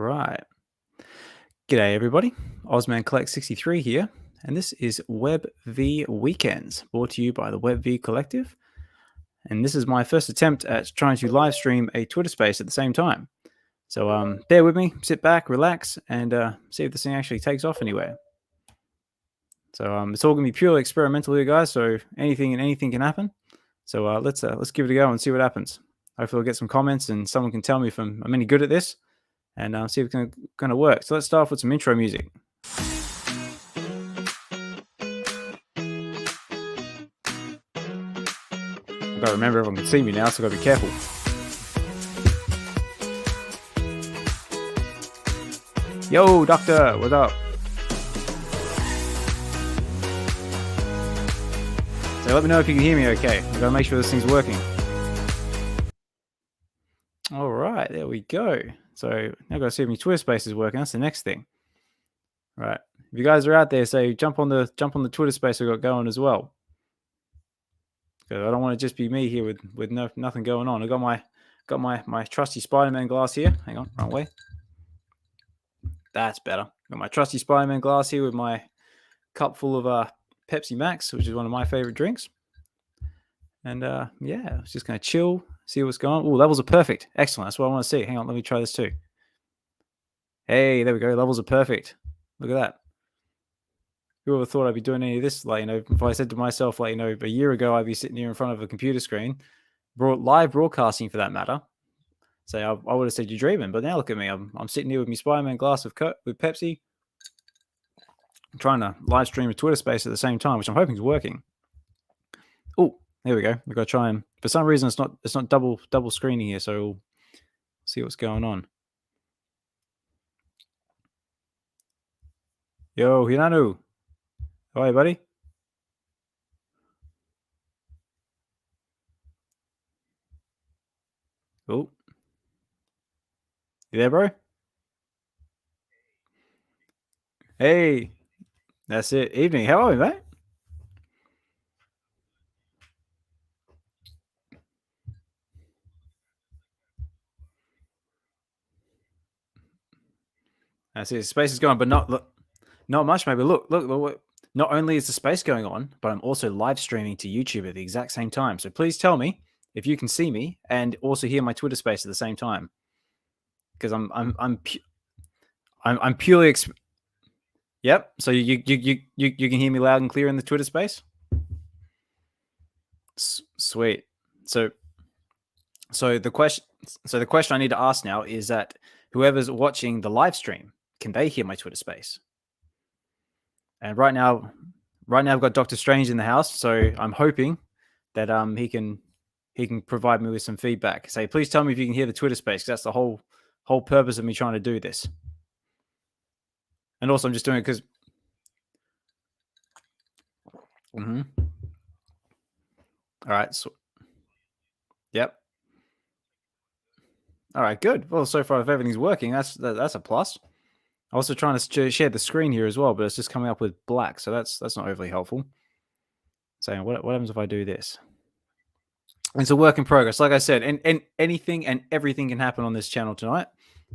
right. G'day, everybody. Ozman Collect 63 here, and this is V Weekends, brought to you by the V Collective. And this is my first attempt at trying to live stream a Twitter space at the same time. So bear with me, sit back, relax, and see if this thing actually takes off anywhere. So it's all gonna be purely experimental here, guys. So anything can happen. So let's give it a go and see what happens. Hopefully, I'll get some comments and someone can tell me if I'm any good at this, and see if it's going to work. So let's start off with some intro music. I've got to remember everyone can see me now, so I've got to be careful. Yo, Doctor, what's up? So let me know if you can hear me okay. I've got to make sure this thing's working. All right, there we go. So now I've got to see if my Twitter space is working. That's the next thing. All right. If you guys are out there, say jump on the Twitter space I've got going as well. Because I don't want to just be me here with nothing going on. I got my trusty Spider-Man glass here. Hang on, wrong way. That's better. Got my trusty Spider-Man glass here with my cup full of Pepsi Max, which is one of my favorite drinks. And yeah, I was just gonna chill, see what's going on. Oh, levels are perfect. Excellent. That's what I want to see. Hang on, let me try this too. Hey, there we go. Levels are perfect. Look at that. Who ever thought I'd be doing any of this? Like, if I said to myself, like, a year ago, I'd be sitting here in front of a computer screen, live broadcasting for that matter. So I would have said you're dreaming. But now look at me. I'm sitting here with my Spider-Man glass with Pepsi, I'm trying to live stream a Twitter space at the same time, which I'm hoping is working. Oh, there we go. We've got to try and, for some reason, it's not double screening here. So we'll see what's going on. Yo, Hinanu. Hi, buddy. Oh, you there, bro? Hey, that's it. Evening. How are we, mate? That's it. Space is going, but not much, maybe. Look. Not only is the space going on, but I'm also live streaming to YouTube at the exact same time. So please tell me if you can see me and also hear my Twitter space at the same time, because I'm purely. Yep. So you can hear me loud and clear in the Twitter space. Sweet. So the question I need to ask now is that whoever's watching the live stream, can they hear my Twitter space? And right now I've got Doctor Strange in the house, so I'm hoping that he can provide me with some feedback. Say, please tell me if you can hear the Twitter space, because that's the whole purpose of me trying to do this. And also, I'm just doing it because. All right. So. Yep. All right. Good. Well, so far, if everything's working, that's a plus. I'm also trying to share the screen here as well, but it's just coming up with black, so that's not overly helpful. So what happens if I do this? It's a work in progress. Like I said, and anything and everything can happen on this channel tonight.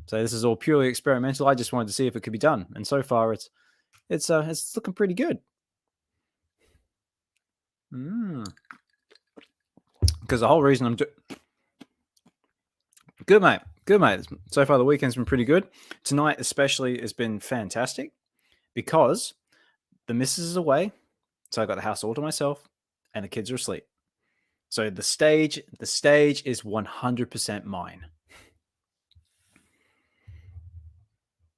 So this is all purely experimental. I just wanted to see if it could be done, and so far it's looking pretty good. Because the whole reason I'm good, mate. Good, mate. So far the weekend's been pretty good. Tonight especially has been fantastic because the missus is away, so I got the house all to myself, and the kids are asleep. So the stage is 100% mine.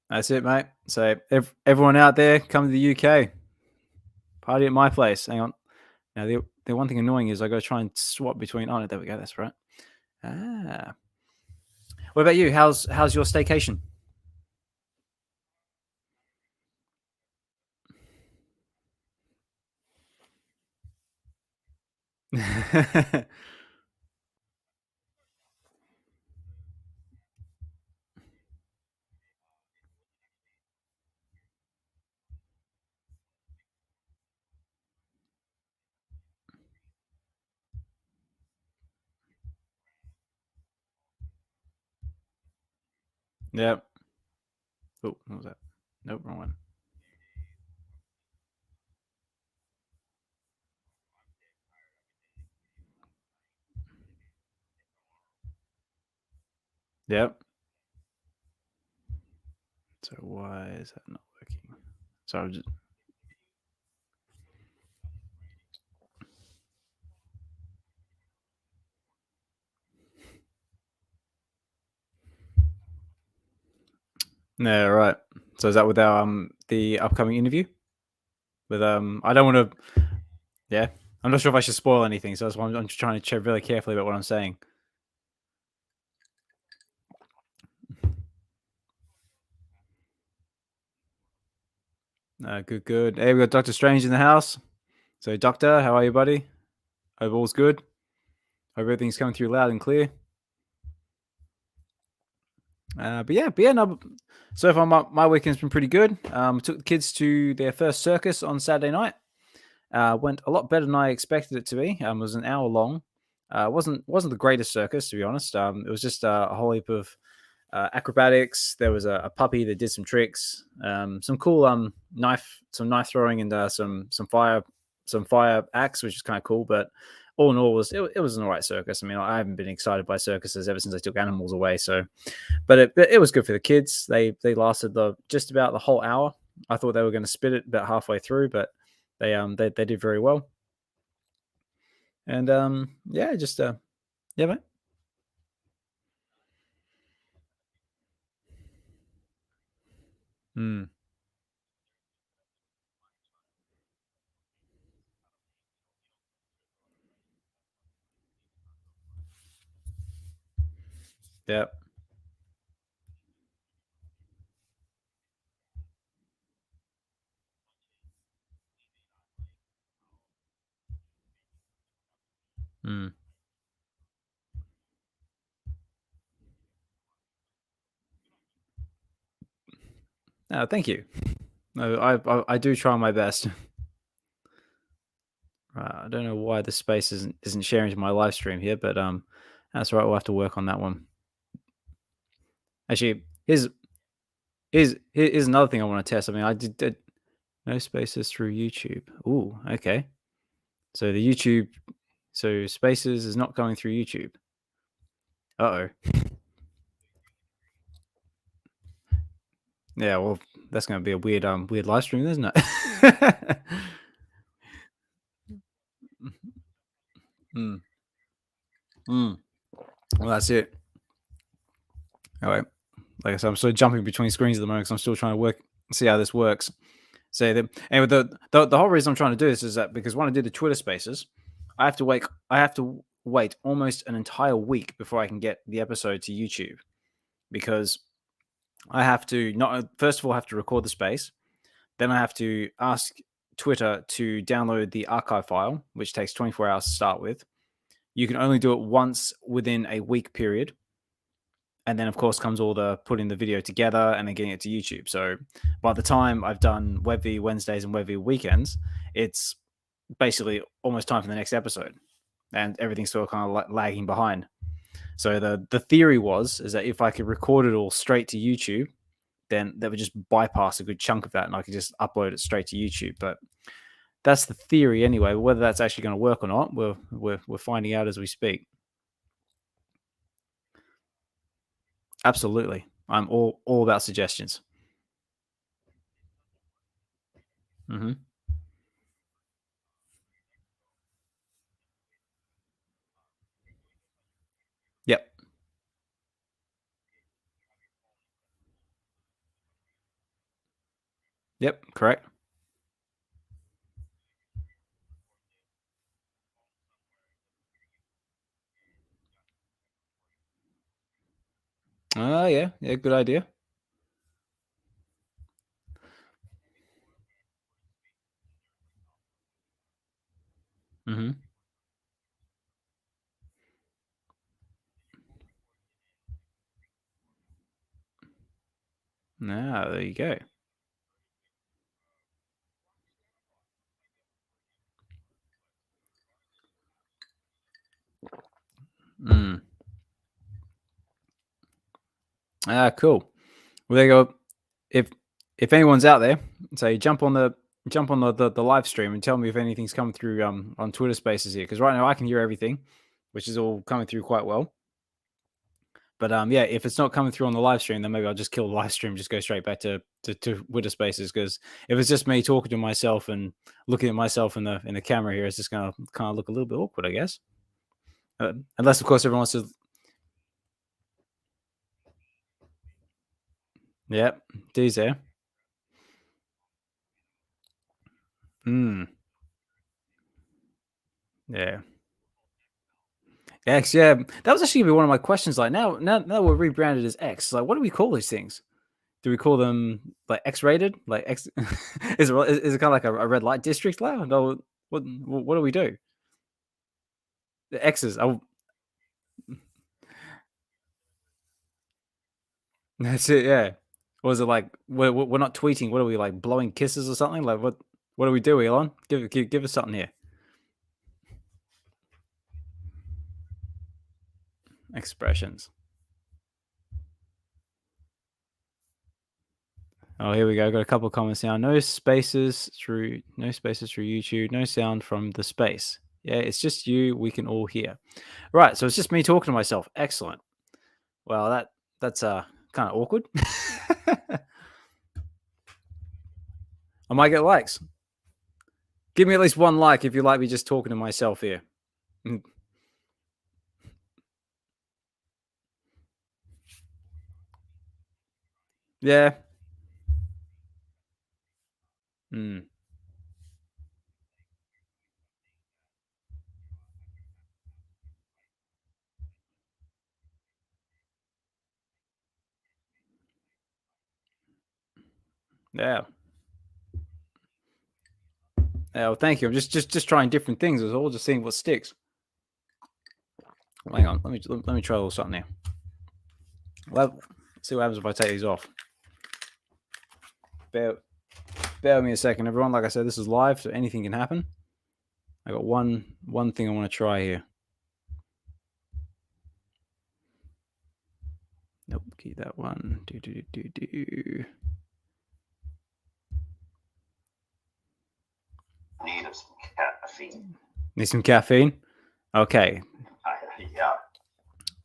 That's it, mate. So everyone out there, come to the UK. Party at my place. Hang on. Now the one thing annoying is I got to try and swap between. Oh, there we go. That's right. Ah. What about you? How's your staycation? Yep. Oh, what was that? Nope, wrong one. Yep. So why is that not working? So I'm just no, right. So is that with our the upcoming interview? With I don't want to. Yeah, I'm not sure if I should spoil anything, so that's why I'm just trying to check really carefully about what I'm saying. Good, good. Hey, we got Doctor Strange in the house. So, Doctor, how are you, buddy? Hope all's good. Hope everything's coming through loud and clear. But yeah, no. So far, my weekend's been pretty good. Took the kids to their first circus on Saturday night. Went a lot better than I expected it to be. It was an hour long. Wasn't the greatest circus, to be honest. It was just a whole heap of acrobatics. There was a puppy that did some tricks, some cool some knife throwing, and some fire acts, which is kind of cool. But all in all, it was an alright circus. I mean, I haven't been excited by circuses ever since I took animals away. So, but it was good for the kids. They lasted just about the whole hour. I thought they were going to spit it about halfway through, but they did very well. And yeah, just yeah, mate. Mm, yeah. Mm. Thank you. No, I do try my best. I don't know why the space isn't sharing to my live stream here, but that's right. We'll have to work on that one. Actually, here's another thing I want to test. I mean, did no spaces through YouTube. Ooh, okay. So the YouTube, so spaces is not going through YouTube. Uh oh. Yeah, well, that's going to be a weird live stream, isn't it? mm, mm. Well, that's it. All right. Like I said, I'm sort of jumping between screens at the moment because I'm still trying to see how this works. So anyway, the whole reason I'm trying to do this is that because when I do the Twitter Spaces, I have to wait almost an entire week before I can get the episode to YouTube because I have to not first of all have to record the space, then I have to ask Twitter to download the archive file, which takes 24 hours to start with. You can only do it once within a week period, and then of course comes all the putting the video together and then getting it to YouTube. So by the time I've done VeVe Wednesdays and VeVe weekends, it's basically almost time for the next episode, and everything's still kind of lagging behind. So the theory is that if I could record it all straight to YouTube, then that would just bypass a good chunk of that, and I could just upload it straight to YouTube. But that's the theory anyway. Whether that's actually going to work or not, we're finding out as we speak. Absolutely, I'm all about suggestions. Hmm. Yep. Yep. Correct. Oh yeah, yeah. Good idea. Hmm. Ah, there you go. Mm. Ah, cool. Well, there you go. if anyone's out there, say jump on the live stream and tell me if anything's coming through on Twitter Spaces here, because right now I can hear everything, which is all coming through quite well. But yeah, if it's not coming through on the live stream, then maybe I'll just kill the live stream, just go straight back to Twitter Spaces. Because if it's just me talking to myself and looking at myself in the camera here, it's just gonna kind of look a little bit awkward, I guess. Unless, of course, everyone wants to. Yep, D's there. Yeah. X, yeah. That was actually gonna be one of my questions. Like now we're rebranded as X. Like, what do we call these things? Do we call them like X-rated? Like X is it kind of like a red light district now? No, what do we do? The X's. Oh, that's it. Yeah. Was it like we're not tweeting? What are we, like, blowing kisses or something? Like what do we do, Elon? Give us something here. Expressions. Oh, here we go. Got a couple of comments now. No spaces through YouTube. No sound from the space. Yeah, it's just you. We can all hear. Right. So it's just me talking to myself. Excellent. Well, that's kind of awkward. I might get likes. Give me at least one like if you like me just talking to myself here. Yeah. Mm. Yeah. Yeah. Well, thank you. I'm just trying different things. It's all just seeing what sticks. Hang on. Let me try a little something here. Well, see what happens if I take these off. Bear with me a second, everyone. Like I said, this is live, so anything can happen. I got one thing I want to try here. Nope, keep that one. Do. Need some caffeine. Need some caffeine? Okay. Yeah.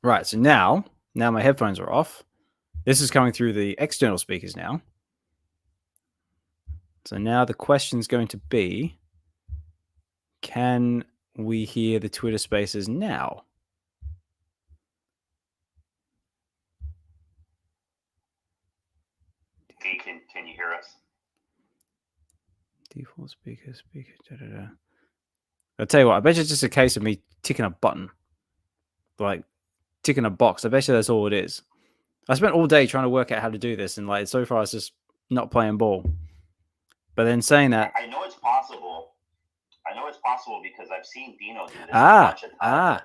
Right, so now my headphones are off. This is coming through the external speakers now. So now the question is going to be, can we hear the Twitter Spaces now? Can you hear us? Default speaker. I'll tell you what, I bet you it's just a case of me ticking a button. Like ticking a box. I bet you that's all it is. I spent all day trying to work out how to do this, and like so far it's just not playing ball. But then saying that, I know it's possible. Because I've seen Dino do this a bunch of times.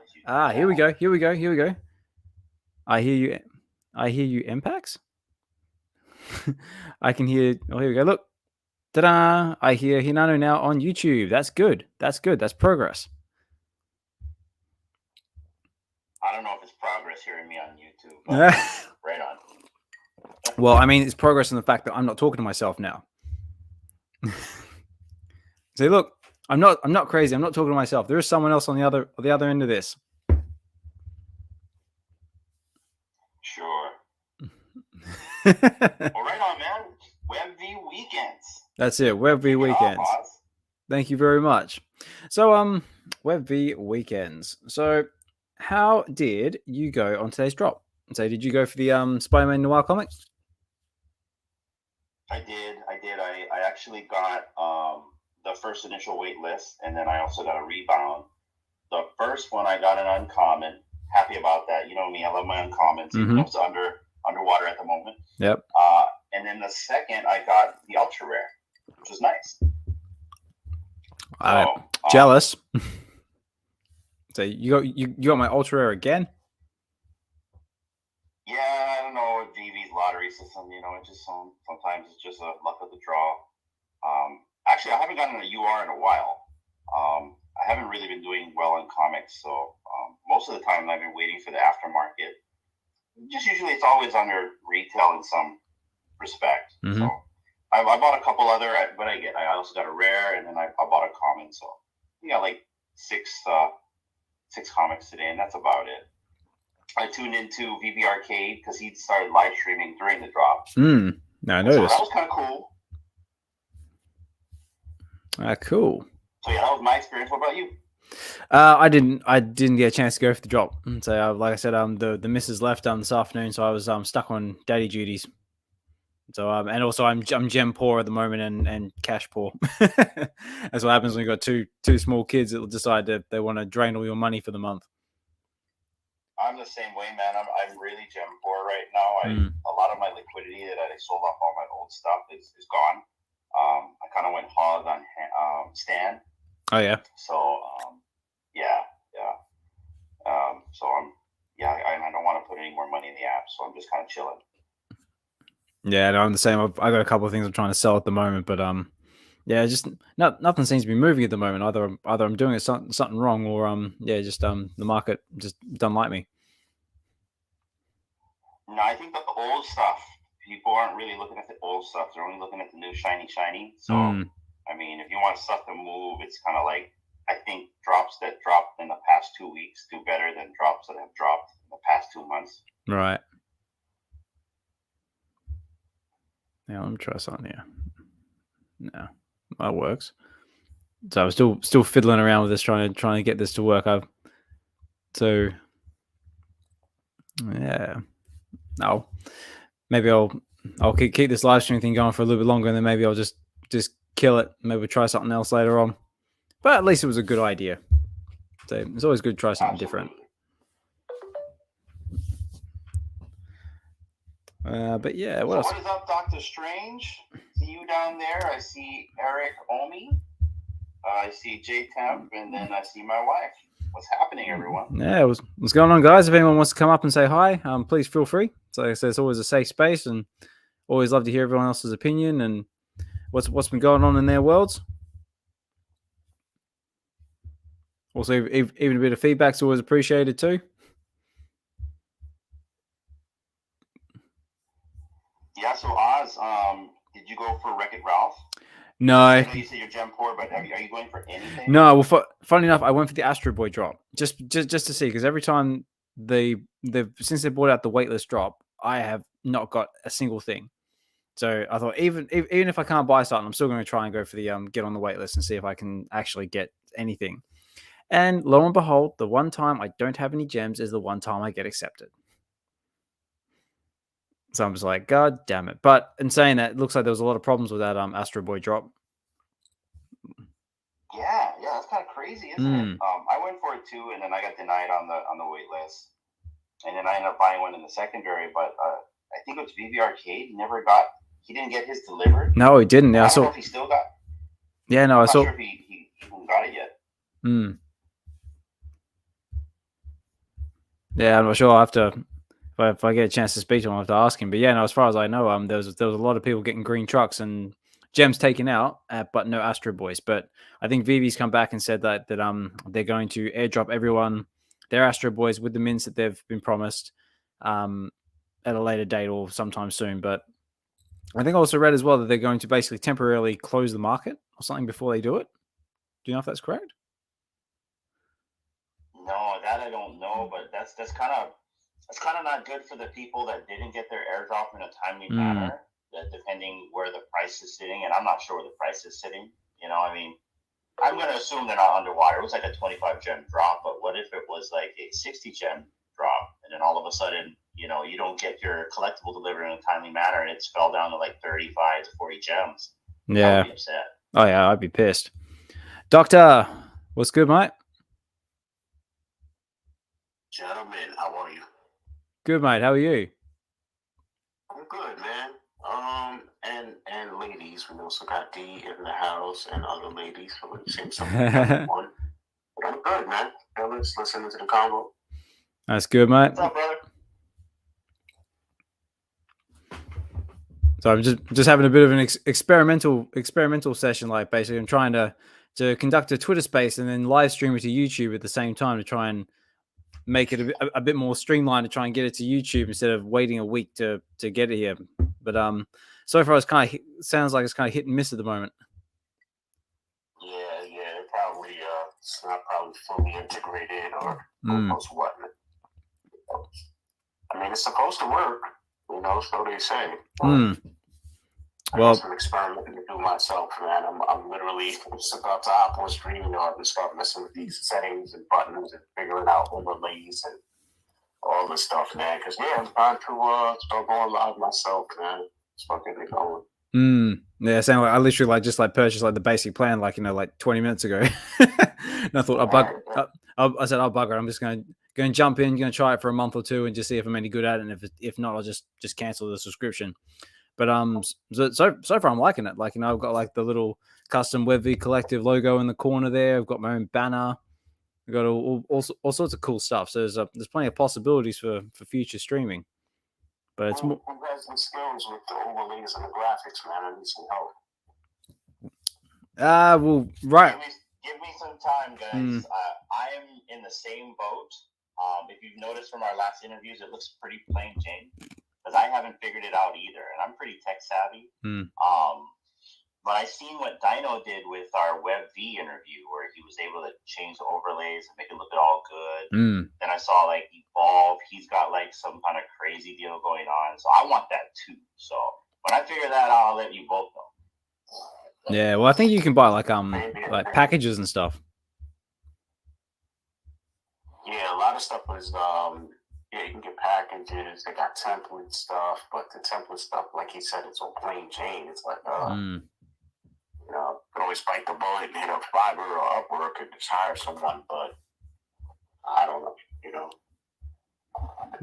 Here we go. I hear you, Empax. I can hear. Oh, here we go. Look, ta-da! I hear Hinano now on YouTube. That's good. That's progress. I don't know if it's progress hearing me on YouTube. But right on. Well, I mean, it's progress in the fact that I'm not talking to myself now. See, look, I'm not crazy. I'm not talking to myself. There is someone else on the other end of this. Sure. Well, right on, man. V Weekends. That's it. V Weekends. Thank you very much. So, V Weekends. So, how did you go on today's drop? So, did you go for the Spider-Man Noir comic? I did. I actually got the first initial wait list, and then I also got a rebound. The first one I got an uncommon. Happy about that. You know me, I love my uncommons. Mm-hmm. It's underwater at the moment. Yep. And then the second I got the ultra rare, which was nice. Jealous. So you got my ultra rare again? Yeah, I don't know, VeVe's lottery system, it just sometimes it's just a luck of the draw. Actually, I haven't gotten a UR in a while. I haven't really been doing well in comics, so most of the time I've been waiting for the aftermarket. Just usually it's always under retail in some respect. Mhm. So I bought a couple other, but I also got a rare, and then I bought a common. So yeah, like six comics today, and that's about it. I tuned into VeVe Arcade because he started live streaming during the drop. No, I So noticed. that was kind of cool. Cool. So yeah, that was my experience. What about you? I didn't get a chance to go for the drop. So like I said, the missus left this afternoon, so I was stuck on daddy duties. So and also I'm gem poor at the moment and cash poor. That's what happens when you got two small kids that will decide that they want to drain all your money for the month. I'm the same way, man. I'm really gem poor right now. A lot of my liquidity that I sold off all my old stuff is gone. I kind of went hog on Stan. Oh yeah. So yeah. So I don't want to put any more money in the app, so I'm just kind of chilling. Yeah, no, I'm the same. I got a couple of things I'm trying to sell at the moment, but yeah, just nothing seems to be moving at the moment. Either I'm doing something wrong, or just the market just doesn't like me. No, I think the old stuff, people aren't really looking at the old stuff. They're only looking at the new shiny. So I mean, if you want stuff to move, it's kind of like, I think drops that dropped in the past 2 weeks do better than drops that have dropped in the past 2 months. Right. Yeah, let me try something here. No, that works. So I was still fiddling around with this, trying to get this to work. Yeah. No, maybe I'll keep this live stream thing going for a little bit longer, and then maybe I'll just kill it. Maybe we'll try something else later on. But at least it was a good idea. So it's always good to try something different. But yeah, what else? What is up, Dr. Strange? See you down there. I see Eric Omi. I see J Temp, and then I see my wife. What's happening, everyone? Yeah, what's going on, guys? If anyone wants to come up and say hi, please feel free. So like I said, it's always a safe space, and always love to hear everyone else's opinion and what's been going on in their worlds. Also, even a bit of feedback's always appreciated too. Yeah, so Oz, did you go for Wreck-It Ralph? No. I know you said you're gem poor, but are you going for anything? No, well, funny enough, I went for the Astro Boy drop just to see, because every time since they brought out the waitlist drop, I have not got a single thing. So I thought even if I can't buy something, I'm still going to try and go for the get on the waitlist and see if I can actually get anything. And lo and behold, the one time I don't have any gems is the one time I get accepted. So I'm just like, God damn it. But in saying that, it looks like there was a lot of problems with that Astro Boy drop. Yeah, that's kind of crazy, isn't it? I went for it too, and then I got denied on the wait list. And then I ended up buying one in the secondary, but I think it was VeVe Arcade. He didn't get his delivered. No, he didn't. I don't know if he still got. Yeah, no, I'm not sure if he got it yet. Yeah, I'm not sure. I'll have to, if I get a chance to speak to him, I'll have to ask him. But yeah, no, as far as I know, there was a lot of people getting green trucks and gems taken out, but no Astro Boys. But I think VeVe's come back and said that they're going to airdrop everyone their Astro Boys with the mints that they've been promised at a later date or sometime soon. But I think I also read as well that they're going to basically temporarily close the market or something before they do it. Do you know if that's correct? No, that I don't know, but that's kind of not good for the people that didn't get their airdrop in a timely manner. Depending where the price is sitting, and I'm not sure where the price is sitting. You know, I mean, I'm going to assume they're not underwater. It was like a 25 gem drop, but what if it was like a 60 gem drop, and then all of a sudden, you don't get your collectible delivered in a timely manner, and it's fell down to like 35 to 40 gems? Yeah. I'd be upset. Oh yeah, I'd be pissed. Doctor, what's good, mate? Gentlemen, how are you? Good, mate. How are you? I'm good, man. And ladies, we also got D in the house and other ladies, so it seems something one. But I'm good, man. Let's listen to the combo. That's good, mate. What's up, brother? So I'm just having a bit of an experimental session. Like basically, I'm trying to conduct a Twitter space and then live stream it to YouTube at the same time to try and make it a bit more streamlined, to try and get it to YouTube instead of waiting a week to get it here. But so far it's kind of sounds like it's kind of hit and miss at the moment. Yeah, it probably it's not probably fully integrated or knows what. I mean, it's supposed to work, so they say. I Well, got some experimenting to do myself, man. I'm literally just about to hop on StreamYard and start messing with these settings and buttons and figuring out overlays and all this stuff, man. Because I'm trying to start going live myself, man. Start getting it going. Yeah, sound like I literally just purchased the basic plan like 20 minutes ago. And I thought I said I'll bugger. I'm just going to jump in, going to try it for a month or two and just see if I'm any good at it. And if not, I'll just cancel the subscription. But so far I'm liking it. I've got the little custom VeVe Collective logo in the corner there. I've got my own banner. I've got all sorts of cool stuff. So there's plenty of possibilities for future streaming. But it's more. Who has the skills with the overlays and the graphics, man? I need some help. Well, right. Give me some time, guys. I am in the same boat. If you've noticed from our last interviews, it looks pretty plain Jane because I haven't figured it out either, and I'm pretty tech savvy. But I seen what Dino did with our VeVe interview, where he was able to change the overlays and make it look all good. Then I saw Evolve. He's got some kind of crazy deal going on, so I want that too. So when I figure that out, I'll let you both know. Yeah, well, I think you can buy packages and stuff. Yeah, a lot of stuff is you can get packages. They got template stuff, but the template stuff, like he said, it's all plain Jane. It's you could always bite the bullet and hit up Fiverr or Upwork and just hire someone, but I don't know,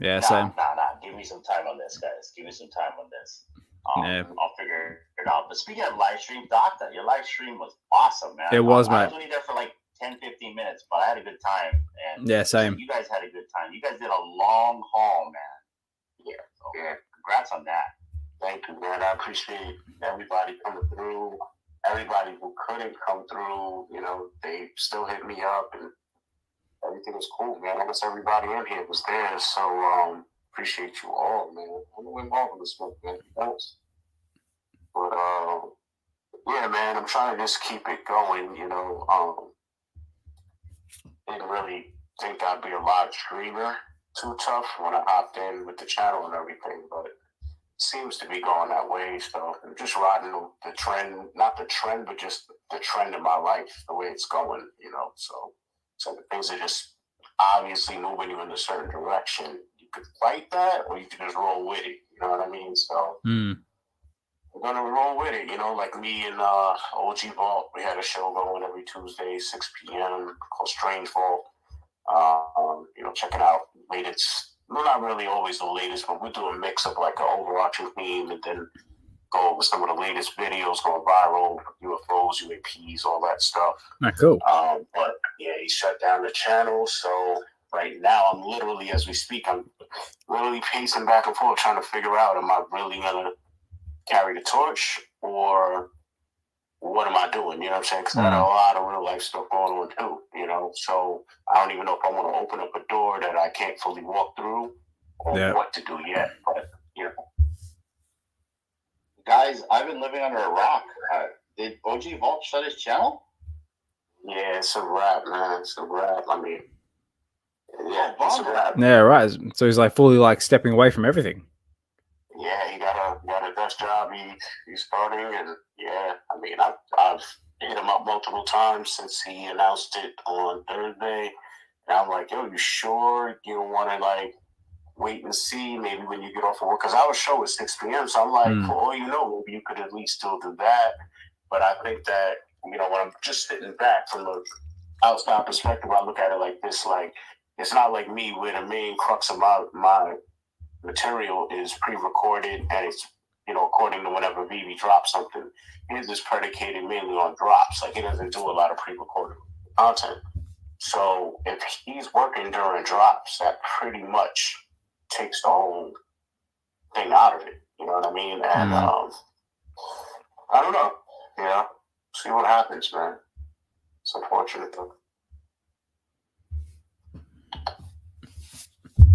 Yeah, same. Nah. Give me some time on this, guys. Give me some time on this. I'll figure it out. But speaking of live stream, Doctor, your live stream was awesome, man. It was, mate. I was only there for 10-15 minutes, but I had a good time. And yeah, same. You guys had a good time. You guys did a long haul, man. Yeah. So, congrats on that. Thank you, man. I appreciate everybody coming through. Everybody who couldn't come through, they still hit me up, and everything was cool, man. Almost everybody in here was there, so appreciate you all, man. I'm involved in this one, man. Thanks. But yeah, man, I'm trying to just keep it going. Didn't really think I'd be a live streamer too tough when I hopped in with the channel and everything, but seems to be going that way. So I'm just riding the trend, not the trend, but just the trend of my life, the way it's going, So the things are just obviously moving you in a certain direction. You could fight that, or you could just roll with it. You know what I mean? So we're gonna roll with it. Like me and OG Vault, we had a show going every Tuesday, 6 p.m. called Strange Vault. Checking out latest. Well, not really always the latest, but we'll do a mix of an overarching theme and then go over some of the latest videos going viral, UFOs, UAPs, all that stuff. Cool. But yeah, he shut down the channel. So right now, I'm literally, as we speak, I'm literally pacing back and forth trying to figure out, am I really going to carry the torch or what am I doing? You know what I'm saying? Because I got a lot of real life stuff going on too, So I don't even know if I want to open up a door that I can't fully walk through or what to do yet. But, Guys, I've been living under a rock. Did OG Vault shut his channel? Yeah, it's a wrap, man. It's a wrap. I mean, yeah, it's a wrap. Yeah, right. So he's fully stepping away from everything. Yeah, he got a desk job he's starting, and yeah, I mean, I've hit him up multiple times since he announced it on Thursday, and I'm like, yo, you sure you don't want to wait and see maybe when you get off of work? Because our show is 6 p.m., so I'm like, for all you know, maybe you could at least still do that. But I think that when I'm just sitting back from the outside perspective, I look at it like this: it's not like me where the main crux of my material is pre-recorded and it's according to whenever VeVe drops something. His is predicated mainly on drops. He doesn't do a lot of pre-recorded content. So if he's working during drops, that pretty much takes the whole thing out of it. You know what I mean? And I don't know. See what happens, man. It's unfortunate though.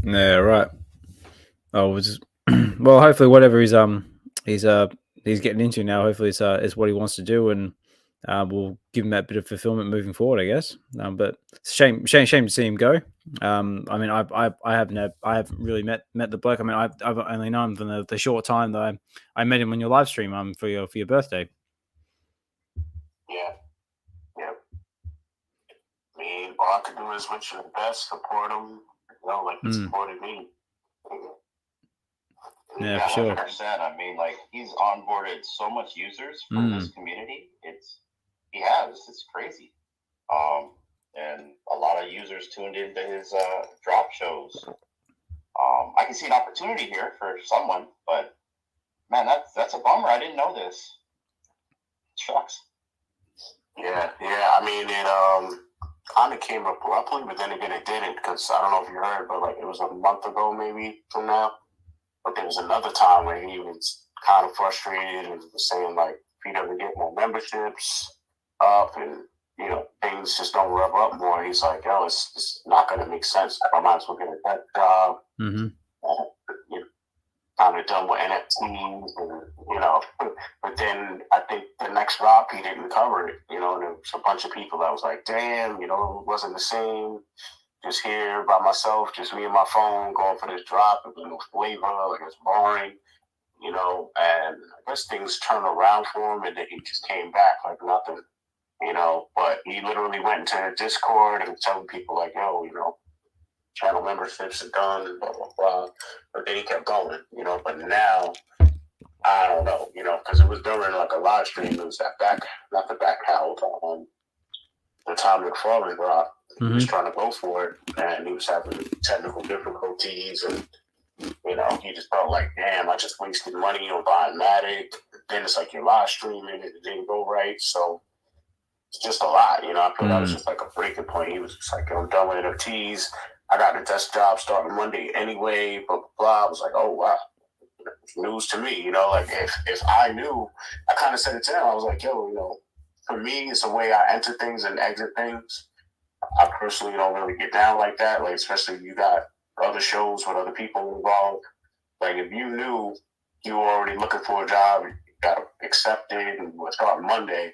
Yeah, right. Oh, well, hopefully whatever he's he's getting into now. Hopefully, it's what he wants to do, and will give him that bit of fulfillment moving forward, I guess. But shame to see him go. I mean, I haven't really met the bloke. I mean, I've only known him from the short time that I met him on your live stream for your birthday. Yeah. I mean, all I can do is wish him the best, support him, like he supported me. Yeah, for sure. 100%. I mean, like, he's onboarded so much users for this community. It's crazy. And a lot of users tuned into his drop shows. I can see an opportunity here for someone, but man, that's a bummer. I didn't know this. Shucks. Yeah. I mean, it kind of came abruptly, but then again, it didn't, because I don't know if you heard, but like it was a month ago, maybe from now. But there was another time where he was kind of frustrated and was saying like, if he doesn't get more memberships up and things just don't rev up more, he's like, yo, it's not going to make sense. I might as well get a debt job. Kind of done with NFTs, and but then I think the next drop he didn't cover it. And there was a bunch of people that was like, damn, it wasn't the same. Just here by myself, just me and my phone going for this drop, and no flavor, like it's boring, and I guess things turned around for him, and then he just came back like nothing, but he literally went into Discord and telling people like, yo, channel memberships are done, blah, blah, blah. But then he kept going, but now, I don't know, because it was during like a live stream, it was not the back how, the time that McFarlane dropped. He was trying to go for it, and he was having technical difficulties, and, he just felt like, damn, I just wasted money on buying Matic. Then it's like you're live streaming, it didn't go right, so it's just a lot, I feel that was just like a breaking point. He was just like, I'm done with NFTs. I got a desk job starting Monday anyway, blah, blah, blah. I was like, oh, wow. News to me, like if I knew, I kind of said it to him. I was like, yo, for me, it's the way I enter things and exit things. I personally don't really get down like that, like especially if you got other shows with other people involved. Like if you knew you were already looking for a job, you got accepted and was starting Monday,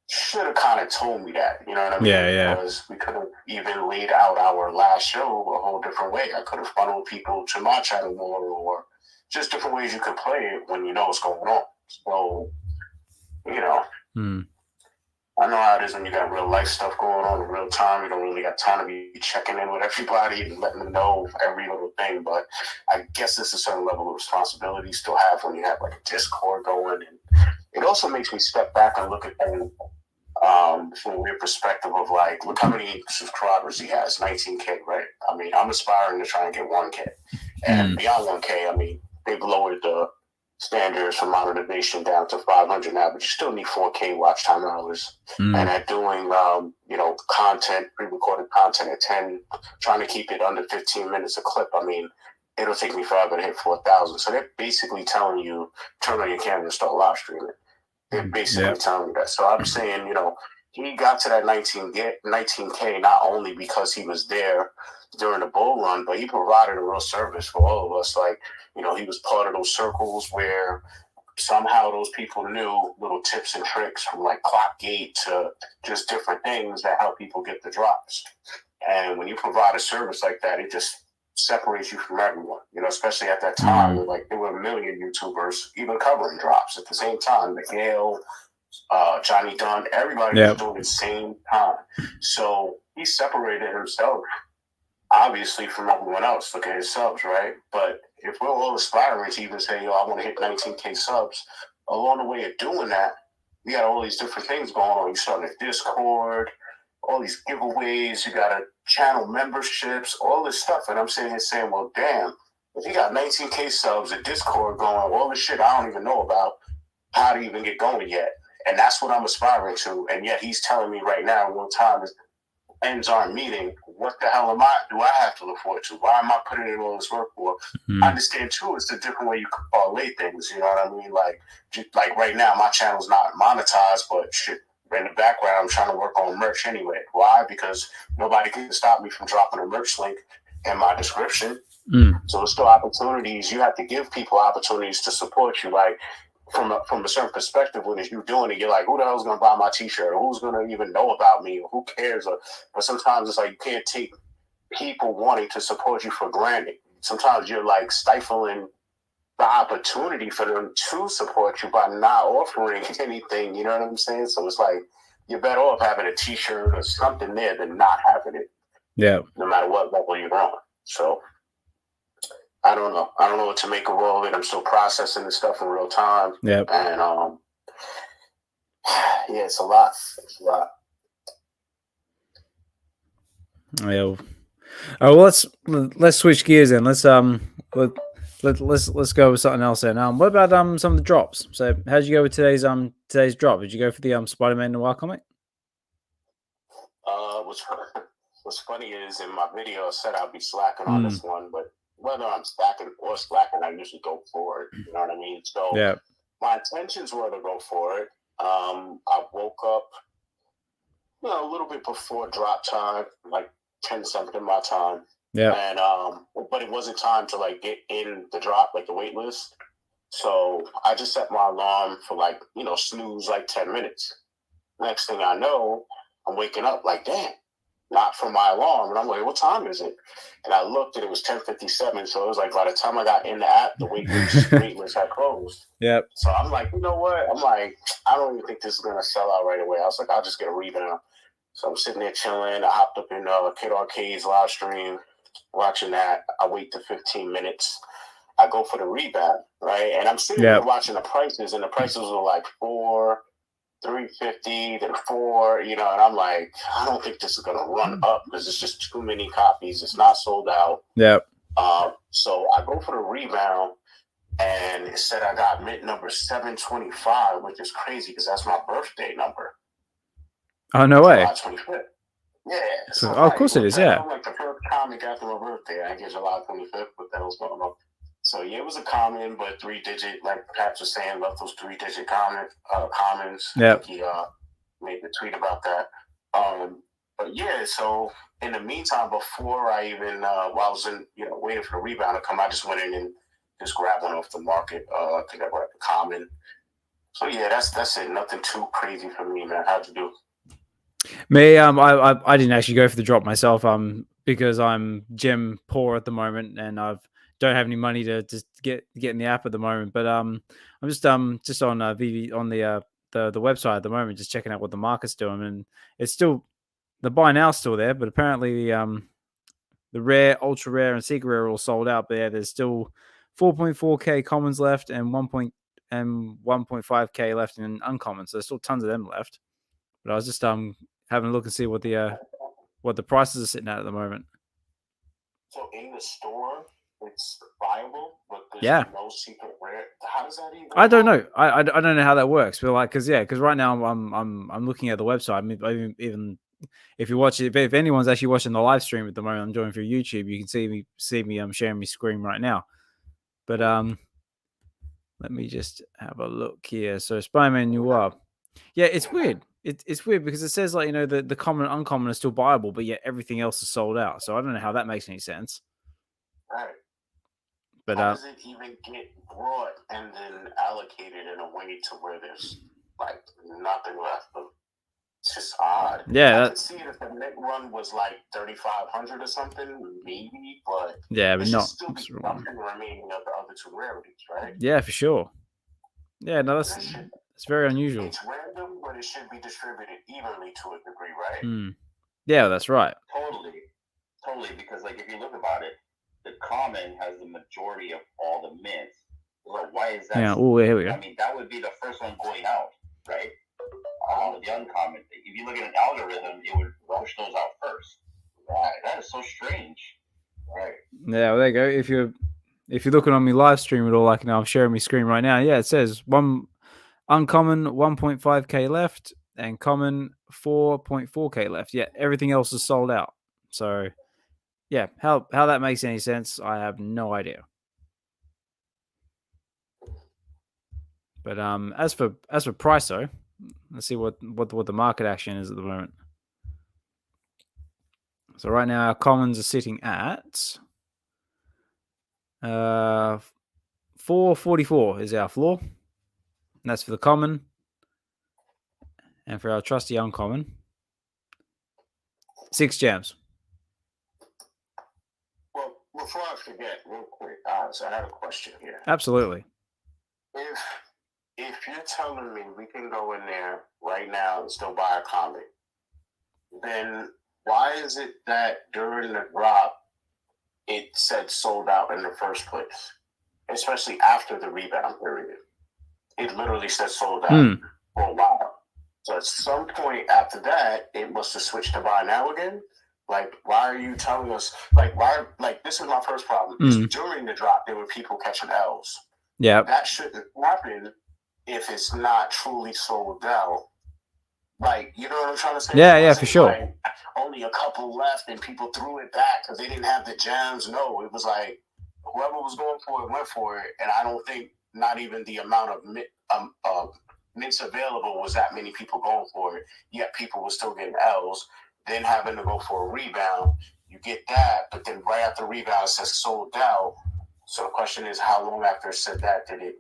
should have kind of told me that, you know what I mean? Yeah. Because we could have even laid out our last show a whole different way. I could have funneled people to my channel more, or just different ways you could play it when you know what's going on. So, I know how it is when you got real life stuff going on in real time. You don't really got time to be checking in with everybody and letting them know every little thing. But I guess it's a certain level of responsibility you still have when you have like a Discord going. And it also makes me step back and look at things from a weird perspective of like, look how many subscribers he has, 19K, right? I mean, I'm aspiring to try and get 1K. And beyond 1K, I mean, they've lowered the standards for monetization down to 500 now, but you still need 4K watch time hours. And at doing, content, pre-recorded content at 10, trying to keep it under 15 minutes a clip, I mean, it'll take me forever to hit 4,000. So they're basically telling you, turn on your camera and start live streaming. They're basically telling you that. So I'm saying, he got to that 19K not only because he was there during the bull run, but he provided a real service for all of us. Like, he was part of those circles where somehow those people knew little tips and tricks from like Clockgate to just different things that help people get the drops. And when you provide a service like that, it just separates you from everyone, especially at that time. Like there were a million YouTubers even covering drops at the same time. Miguel, Johnny Dunn, everybody was doing it at the same time. So he separated himself, obviously, from everyone else. Look at his subs, right? But if we're all aspiring to even say, yo, I want to hit 19K subs, along the way of doing that, we got all these different things going on. You starting a Discord, all these giveaways, you got a channel memberships, all this stuff. And I'm sitting here saying, well, damn, if you got 19K subs, a Discord going, all this shit I don't even know about, how to even get going yet. And that's what I'm aspiring to. And yet he's telling me right now, one time ends our meeting, what the hell do I have to look forward to? Why am I putting in all this work for? I understand too, it's a different way you can parlay things, you know what I mean? Like right now, my channel's not monetized, but shit, in the background, I'm trying to work on merch anyway. Why? Because nobody can stop me from dropping a merch link in my description. So there's still opportunities. You have to give people opportunities to support you. Like from a certain perspective, when it's you doing it, you're like, who the hell's gonna buy my T-shirt? Or who's gonna even know about me? Or who cares? But sometimes it's like you can't take people wanting to support you for granted. Sometimes you're like stifling the opportunity for them to support you by not offering anything. You know what I'm saying? So it's like you're better off having a T-shirt or something there than not having it. Yeah. No matter what level you're on. So I don't know. I don't know what to make of all of it. I'm still processing this stuff in real time. Yeah. And yeah, it's a lot. It's a lot. Yeah. Oh, well, let's switch gears then. Let's go with something else then. What about some of the drops? So how did you go with today's drop? Did you go for the Spider-Man Noir comic? What's funny is in my video I said I'll be slacking on this one, but whether I'm slacking or slacking, I usually go for it. You know what I mean? So yeah, my intentions were to go for it. I woke up, a little bit before drop time, like 10 something my time. Yeah. And but it wasn't time to like get in the drop, like the wait list. So I just set my alarm for like, snooze like 10 minutes. Next thing I know, I'm waking up like, damn, not from my alarm. And I'm like, what time is it? And I looked and it was 10:57. So it was like by the time I got in the app, the wait list had closed. Yep. So I'm like, you know what? I'm like, I don't even think this is gonna sell out right away. I was like, I'll just get a rebound. So I'm sitting there chilling. I hopped up in Kid Arcade's live stream, watching that. I wait the 15 minutes. I go for the rebound, right? And I'm sitting there watching the prices, and the prices were like $4, $3.50, then $4, and I'm like, I don't think this is gonna run up because it's just too many copies. It's not sold out. Yep. So I go for the rebound, and it said I got mint number 725, which is crazy because that's my birthday number. Oh, no way. July 25th. Yeah. So of course it is, yeah. Like the first comic after my birthday, I get July 25th, but that was going on. So yeah, it was a common, but 3-digit, like Pat was saying, love those 3-digit commons. Yeah. I think he made the tweet about that. But yeah, so in the meantime, before I even while I was in, waiting for the rebound to come, I just went in and just grabbed one off the market. I think I grabbed the common. So yeah, that's it. Nothing too crazy for me, man. How'd you do? Me, I didn't actually go for the drop myself, because I'm gem poor at the moment and don't have any money to just get in the app at the moment. But I'm just on VeVe on the website at the moment, just checking out what the market's doing, and it's still the buy now still there, but apparently the rare, ultra rare, and secret rare are all sold out. But yeah, there's still 4.4k commons left and 1.5k left in uncommon. So there's still tons of them left. But I was just having a look and see what the prices are sitting at the moment. So in the store, it's viable, but there's no secret rare. How does that even? I don't know. I don't know how that works. But like, because right now I'm looking at the website. I mean, even if you watch it, if anyone's actually watching the live stream at the moment, I'm doing through YouTube. You can see me sharing my screen right now. But let me just have a look here. So Spider-Man Noir. Yeah, it's weird. It's weird because it says like the common and uncommon are still buyable, but yet everything else is sold out. So I don't know how that makes any sense. Right. But how does it even get brought and then allocated in a way to where there's like nothing left? It's just odd. Yeah, I could see it if the net run was like 3,500 or something, maybe, but yeah, but not still be something remaining of the other two rarities, right? Yeah, for sure. Yeah, no, it's very unusual. It's random, but it should be distributed evenly to a degree, right? Yeah, that's right. Totally, because like if you look about it, the common has the majority of all the mints. So why is that? Yeah. Oh, here we go. I mean, that would be the first one going out, right? The uncommon. If you look at an algorithm, it would rush those out first. Right. That is so strange. Right. Yeah. Well, there you go. If you're looking on my live stream at all, like I'm sharing my screen right now. Yeah, it says uncommon 1.5k left and common 4.4k left. Yeah, everything else is sold out. So yeah, how that makes any sense, I have no idea. But as for price though, let's see what the market action is at the moment. So right now our commons are sitting at 444 is our floor. that's for the common. And for our trusty uncommon, 6 gems. Well, before I forget, real quick, so I have a question here. Absolutely. If you're telling me we can go in there right now and still buy a comic, then why is it that during the drop it said sold out in the first place? Especially after the rebound period. It literally said sold out for a while. So at some point after that, it must have switched to buy now again. Like, why are you telling us? Like, why? Like, this is my first problem. During the drop, there were people catching L's. Yeah, that shouldn't happen if it's not truly sold out. Like, you know what I'm trying to say? Yeah, for sure. Like, only a couple left, and people threw it back because they didn't have the gems. No, it was like whoever was going for it went for it, and I don't think not even the amount of mints available was that many people going for it. Yet people were still getting L's. Then having to go for a rebound, you get that, but then right after rebound it says sold out. So the question is, how long after it said that did it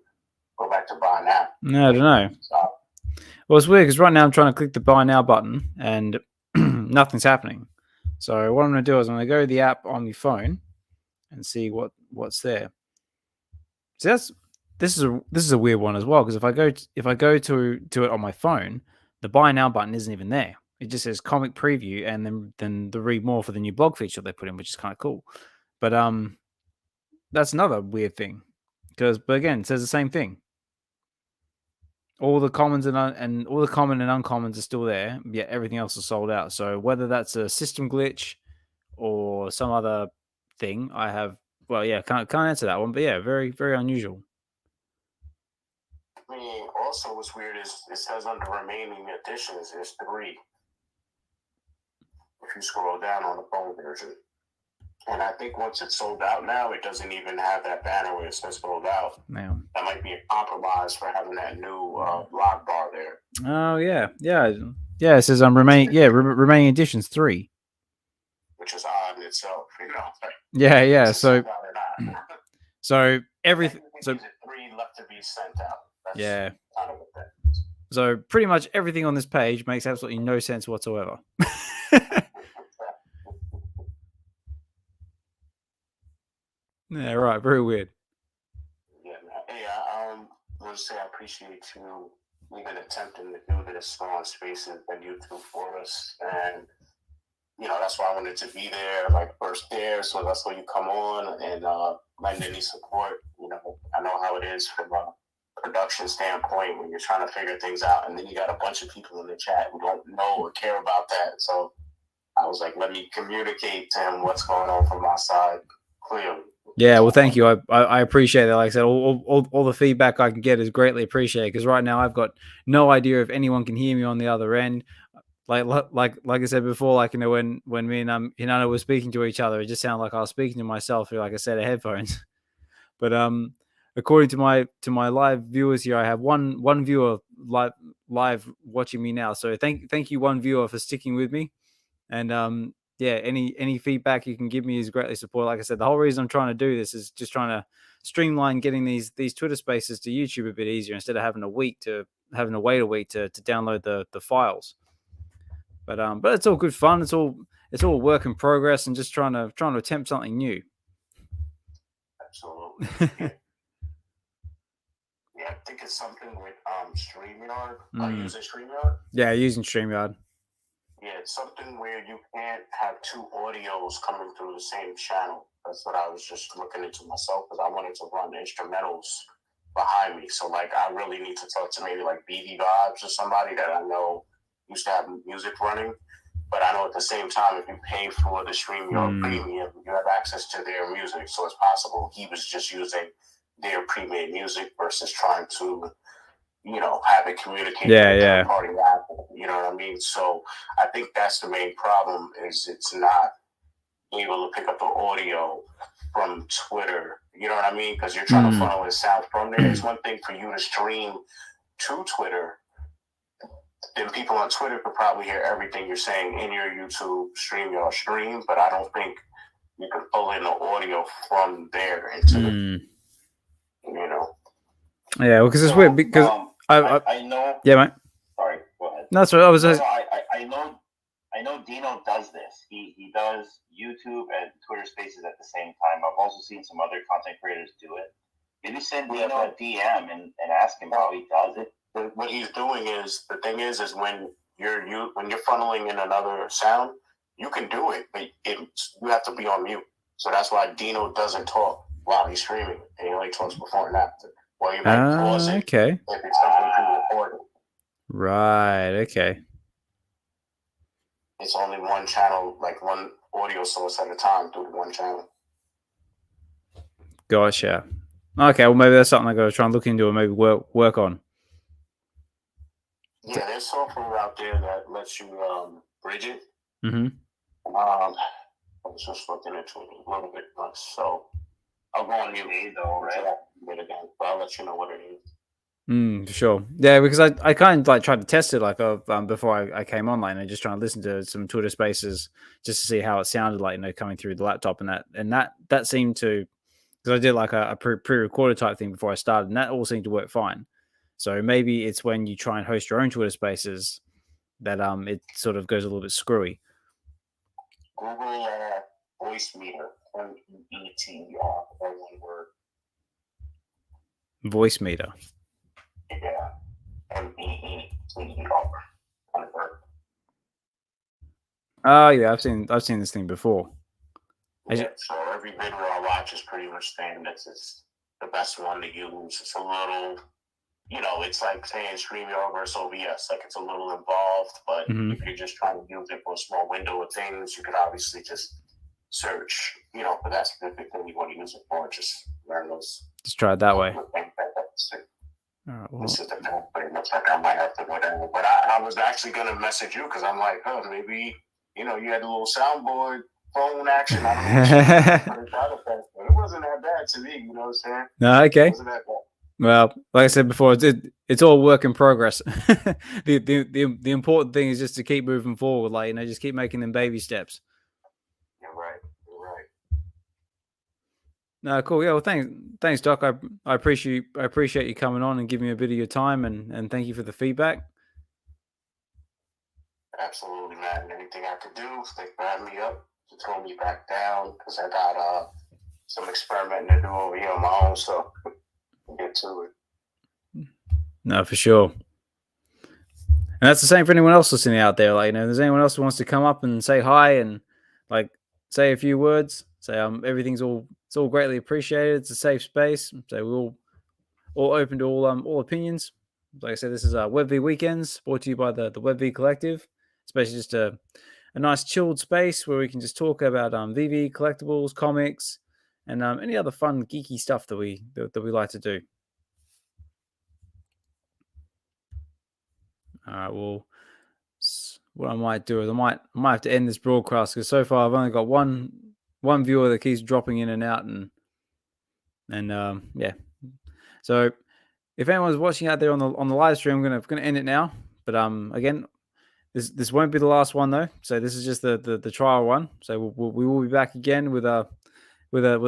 go back to buy now? No, I don't know. Well, it's weird because right now I'm trying to click the buy now button and nothing's happening. So what I'm going to do is I'm going to go to the app on my phone and see what's there. So this is a weird one as well, because if I go to it on my phone, the buy now button isn't even there. It just says comic preview and then the read more for the new blog feature they put in, which is kind of cool. But that's another weird thing, but again, it says the same thing. All the commons and all the common and uncommons are still there, yet everything else is sold out. So whether that's a system glitch or some other thing, can't answer that one. But yeah, very, very unusual. I mean, also what's weird is it says under remaining editions, there's 3. If you scroll down on the phone version. And I think once it's sold out now, it doesn't even have that banner where it says sold out. Man. That might be a compromise for having that new log bar there. Oh yeah. It says remaining editions 3, which is odd in itself, you know. Yeah. So everything. So 3 left to be sent out. That's yeah. Kind of what that is. So pretty much everything on this page makes absolutely no sense whatsoever. Yeah, right. Very weird. Yeah, man. Hey, I want to say I appreciate you even attempting to do this on Spaces and YouTube for us, and that's why I wanted to be there, like first there. So that's why you come on and lend any support. I know how it is from a production standpoint when you're trying to figure things out, and then you got a bunch of people in the chat who don't know or care about that. So I was like, let me communicate to him what's going on from my side clearly. Yeah, well, thank you. I appreciate that. Like I said, all the feedback I can get is greatly appreciated, because right now I've got no idea if anyone can hear me on the other end. Like I said before, when me and Hinata were speaking to each other, it just sounded like I was speaking to myself through, like a set of headphones. But according to my live viewers here, I have one viewer live watching me now. So thank you, one viewer, for sticking with me. And any feedback you can give me is greatly supported. Like I said, the whole reason I'm trying to do this is just trying to streamline getting these Twitter Spaces to YouTube a bit easier, instead of having to wait a week to download the files. But it's all good fun. It's all work in progress, and just trying to attempt something new. Absolutely. Yeah, I think it's something with StreamYard. Using StreamYard? Yeah, using StreamYard. Yeah, it's something where you can't have 2 audios coming through the same channel. That's what I was just looking into myself, because I wanted to run instrumentals behind me. So, like, I really need to talk to maybe like VeVe Vibes or somebody that I know used to have music running. But I know at the same time, if you pay for the StreamYard Premium, you have access to their music. So it's possible he was just using their pre-made music versus trying to, have it communicate with a third-party app. You know what I mean? So I think that's the main problem, is it's not able to pick up the audio from Twitter. You know what I mean? Because you're trying to funnel in sound from there. It's one thing for you to stream to Twitter. Then people on Twitter could probably hear everything you're saying in your YouTube StreamYard stream, but I don't think you can pull in the audio from there into the, Yeah, well, because it's weird, because I know. Yeah, mate. Sorry, go ahead. No, that's what I was. No, I know Dino does this. He does YouTube and Twitter Spaces at the same time. I've also seen some other content creators do it. Maybe send Dino a DM and ask him how he does it. What he's doing is, the thing is when you're funneling in another sound, you can do it, but you have to be on mute. So that's why Dino doesn't talk while he's streaming. He only talks before and after. Well, you might pause it Okay. if it's something pre-recorded. Right. Okay. It's only one channel, like one audio source at a time through one channel. Gotcha. Okay. Well, maybe that's something I got to try and look into or maybe work on. Yeah, there's software out there that lets you bridge it. Mm-hmm. I was just looking into it a little bit, so I'll go on mute though, right? But I'll let you know what it is. For sure. Yeah, because I kind of like tried to test it like before I came online and just trying to listen to some Twitter Spaces just to see how it sounded like, coming through the laptop and that seemed to, because I did like a pre-recorded type thing before I started, and that all seemed to work fine. So maybe it's when you try and host your own Twitter Spaces that it sort of goes a little bit screwy. Google voice meter, MEETR, one word. Voice meter. Yeah, MEETR. Oh yeah, I've seen this thing before. Yeah, so every video I watch is pretty much saying it's the best one to use. It's a little, it's like saying StreamYard versus OBS. Like, it's a little involved, but if you're just trying to use it for a small window of things, you could obviously just search, for that specific thing you want to use it for. Just learn those. Just try it that way. This is the thing, pretty much like I might have to go down. But I was actually going to message you because I'm like, maybe, you had a little soundboard, phone action. I don't know. But it wasn't that bad to me, you know what I'm saying? No, okay. It wasn't that bad. Well, like I said before, it's all work in progress. the important thing is just to keep moving forward, like, just keep making them baby steps. You're right. No, cool. Yeah, well, thanks, Doc. I appreciate you coming on and giving me a bit of your time, and thank you for the feedback. Absolutely, man. Anything I could do, thanks for having me up, to throw me back down, because I got some experimenting to do over here on my own, so I'll get to it. No, for sure. And that's the same for anyone else listening out there. Like, if there's anyone else who wants to come up and say hi and like say a few words, say everything's it's all greatly appreciated. It's a safe space. So we're all open to all opinions. Like I said, this is V Weekends, brought to you by the VeVe Collective. It's basically just a nice chilled space where we can just talk about VeVe collectibles, comics, and any other fun geeky stuff that we like to do. All right. Well, what I might do is I might have to end this broadcast because so far I've only got one viewer that keeps dropping in and out, and yeah. So if anyone's watching out there on the live stream, I'm gonna end it now. But again, this won't be the last one though. So this is just the trial one. So we will be back again with a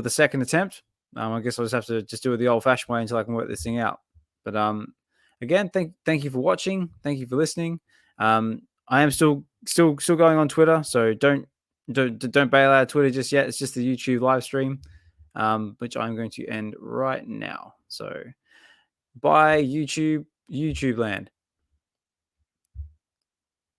second attempt. I guess I'll just have to just do it the old-fashioned way until I can work this thing out. But again, thank you for watching. Thank you for listening. I am still going on Twitter, so don't bail out of Twitter just yet. It's just the YouTube live stream, which I'm going to end right now. So bye, YouTube land.